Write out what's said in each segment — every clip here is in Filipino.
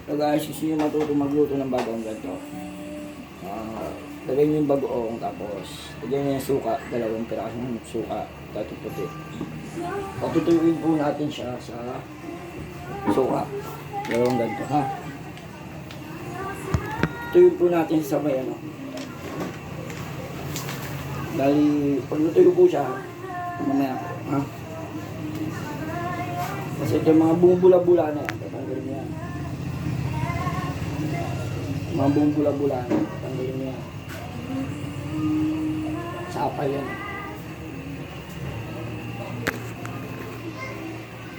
So guys, gusto nyo matuto magluto ng bagoong ganito. Lagay nyo yung bagoong, tapos lagay nyo yung suka, 2 pirasong suka, dati puti. Patutuyuin po natin siya sa suka, 2 ganito ha. Tuyuin po natin sa may ano. Dali, pag natuyo po siya, mamaya, ha? Kasi ito yung mga bumubula-bula na yan, tatanggalin niya. Mga bumubula-bula na, tatanggalin niya. Sapay yan.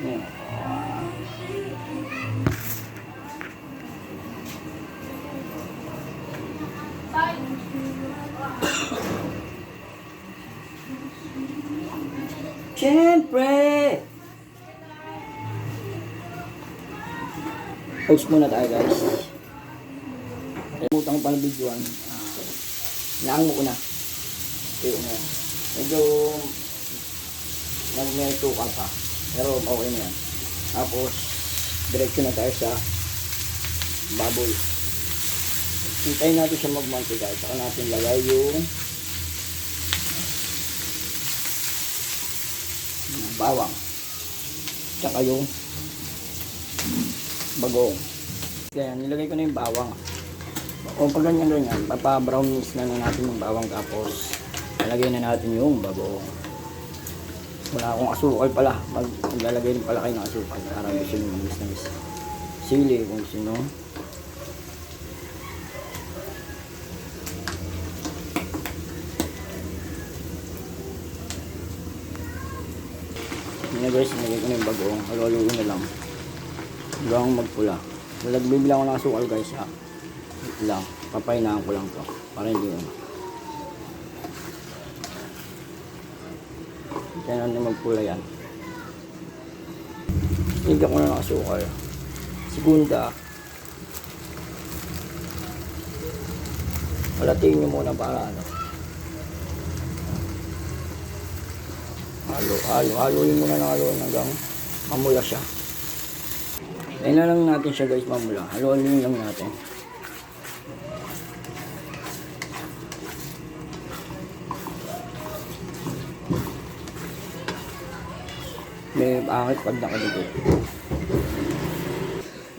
Yan. Siyempre! Post muna tayo guys. Kalimutan ko pala videoan. Naang mo ko na. Okay na yan. Medyo nagmerito ka pa. Pero okay na yan. Tapos diretso na tayo sa baboy. Hintayin natin siya magmantika. Saka natin lagay yung bawang. Tsaka yung bagoong. Kaya nilagay ko na yung bawang. O pag ganyan, papa-brownish na natin yung bawang, tapos lalagay na natin yung bagoong. Wala akong asukal pala. Maglalagay rin pala kayo ng asukal para gusto nyo mamis na mis. Sili kung gusto nyo. Yan guys, nilagay ko na yung bagoong. Haluin na lang hanggang magpula. Bibilang ko ng asukal guys ha. Ito lang, papahinaan ko lang to para hindi yun. Kaya na magpula yan. Higyan ko na ng asukal. Segunda, palatiin nyo muna para ano, haluin muna ng haluin hanggang mamula siya. Ayun na lang natin siya guys, mamula. Haluin lang natin. May pangit pag nakadikit.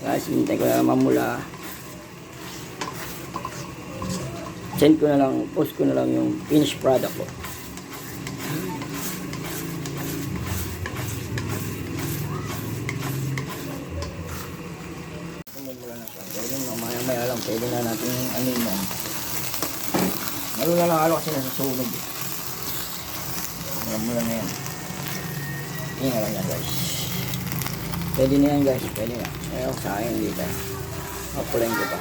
Guys, hintay ko na mamula. Send ko na lang, post ko na lang yung finished product ko. Maya lang, pwede na natin ano yun. Lalo na lang kasi nasusunog. Mula na yan. Hindi na lang yan guys. Pwede na yan guys, pwede na. Ayaw sa akin dito. Kapulayin ko pa.